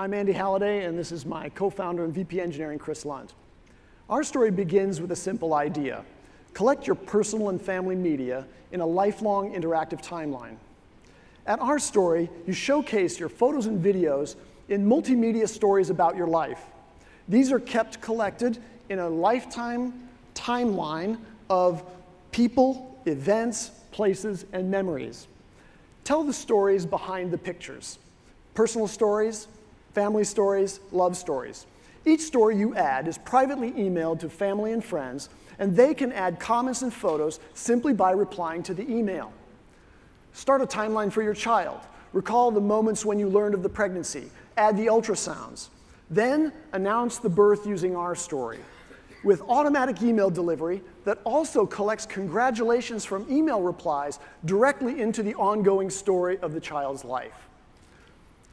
I'm Andy Halliday, and this is my co-founder and VP Engineering, Chris Lunt. OurStory begins with a simple idea. Collect your personal and family media in a lifelong interactive timeline. At OurStory, you showcase your photos and videos in multimedia stories about your life. These are kept collected in a lifetime timeline of people, events, places, and memories. Tell the stories behind the pictures. Personal stories, family stories, love stories. Each story you add is privately emailed to family and friends, and they can add comments and photos simply by replying to the email. Start a timeline for your child. Recall the moments when you learned of the pregnancy. Add the ultrasounds. Then announce the birth using OurStory. With automatic email delivery that also collects congratulations from email replies directly into the ongoing story of the child's life.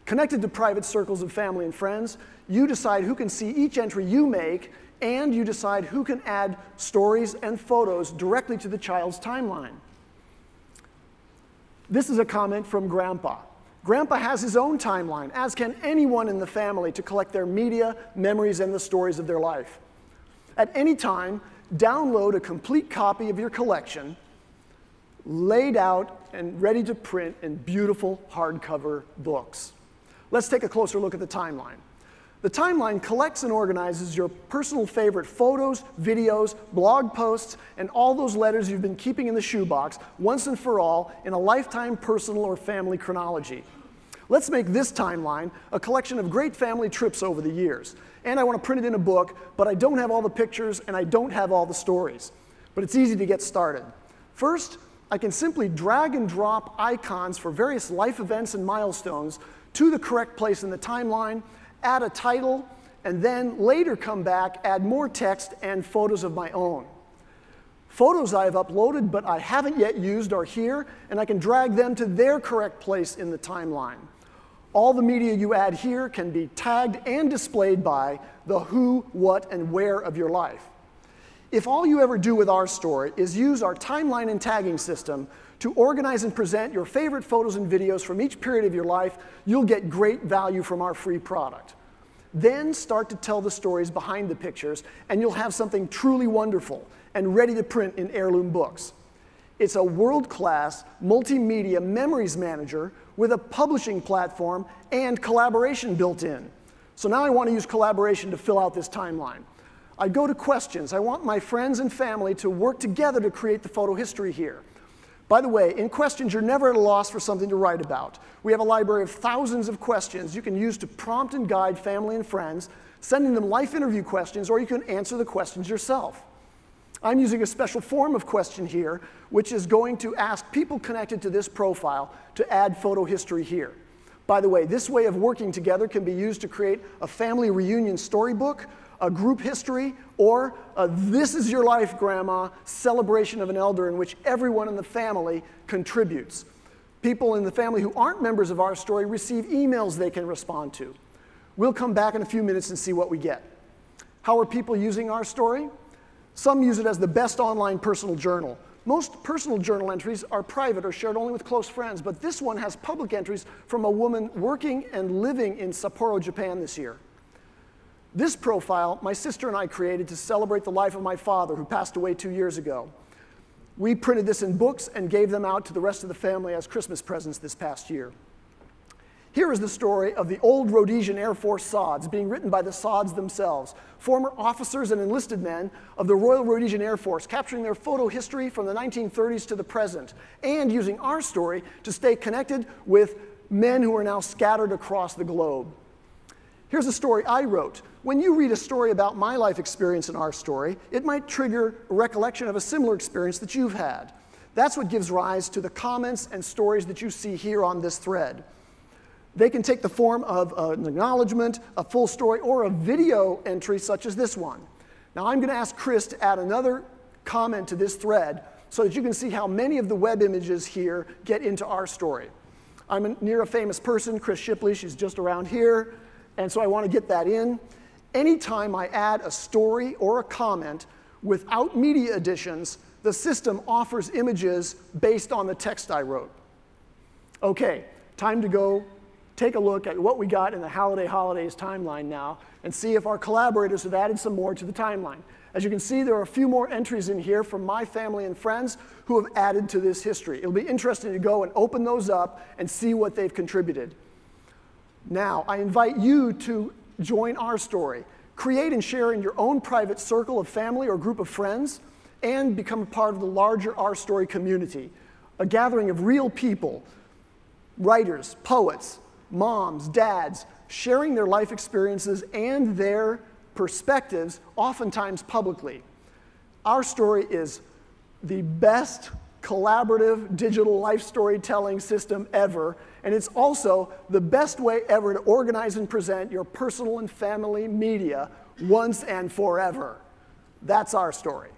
Connected to private circles of family and friends, you decide who can see each entry you make, and you decide who can add stories and photos directly to the child's timeline. This is a comment from Grandpa. Grandpa has his own timeline, as can anyone in the family, to collect their media, memories, and the stories of their life. At any time, download a complete copy of your collection, laid out and ready to print in beautiful hardcover books. Let's take a closer look at the timeline. The timeline collects and organizes your personal favorite photos, videos, blog posts, and all those letters you've been keeping in the shoebox once and for all in a lifetime personal or family chronology. Let's make this timeline a collection of great family trips over the years. And I want to print it in a book, but I don't have all the pictures and I don't have all the stories. But it's easy to get started. First, I can simply drag and drop icons for various life events and milestones to the correct place in the timeline, add a title, and then later come back, add more text and photos of my own. Photos I have uploaded but I haven't yet used are here, and I can drag them to their correct place in the timeline. All the media you add here can be tagged and displayed by the who, what, and where of your life. If all you ever do with OurStory is use our timeline and tagging system to organize and present your favorite photos and videos from each period of your life, you'll get great value from our free product. Then start to tell the stories behind the pictures, and you'll have something truly wonderful and ready to print in heirloom books. It's a world-class multimedia memories manager with a publishing platform and collaboration built in. So now I want to use collaboration to fill out this timeline. I go to questions. I want my friends and family to work together to create the photo history here. By the way, in questions, you're never at a loss for something to write about. We have a library of thousands of questions you can use to prompt and guide family and friends, sending them life interview questions, or you can answer the questions yourself. I'm using a special form of question here, which is going to ask people connected to this profile to add photo history here. By the way, this way of working together can be used to create a family reunion storybook, a group history, or a This Is Your Life, Grandma celebration of an elder in which everyone in the family contributes. People in the family who aren't members of OurStory receive emails they can respond to. We'll come back in a few minutes and see what we get. How are people using OurStory? Some use it as the best online personal journal. Most personal journal entries are private or shared only with close friends, but this one has public entries from a woman working and living in Sapporo, Japan this year. This profile, my sister and I created to celebrate the life of my father, who passed away 2 years ago. We printed this in books and gave them out to the rest of the family as Christmas presents this past year. Here is the story of the old Rhodesian Air Force sods, being written by the sods themselves, former officers and enlisted men of the Royal Rhodesian Air Force, capturing their photo history from the 1930s to the present, and using OurStory to stay connected with men who are now scattered across the globe. Here's a story I wrote. When you read a story about my life experience in OurStory, it might trigger a recollection of a similar experience that you've had. That's what gives rise to the comments and stories that you see here on this thread. They can take the form of an acknowledgement, a full story, or a video entry such as this one. Now I'm going to ask Chris to add another comment to this thread so that you can see how many of the web images here get into OurStory. I'm near a famous person, Chris Shipley. She's just around here. And so I want to get that in. Anytime I add a story or a comment without media additions, the system offers images based on the text I wrote. OK, time to go take a look at what we got in the Holidays timeline now and see if our collaborators have added some more to the timeline. As you can see, there are a few more entries in here from my family and friends who have added to this history. It'll be interesting to go and open those up and see what they've contributed. Now, I invite you to join OurStory. Create and share in your own private circle of family or group of friends, and become a part of the larger OurStory community, a gathering of real people, writers, poets, moms, dads, sharing their life experiences and their perspectives, oftentimes publicly. OurStory is the best collaborative digital life storytelling system ever, and it's also the best way ever to organize and present your personal and family media once and forever. That's OurStory.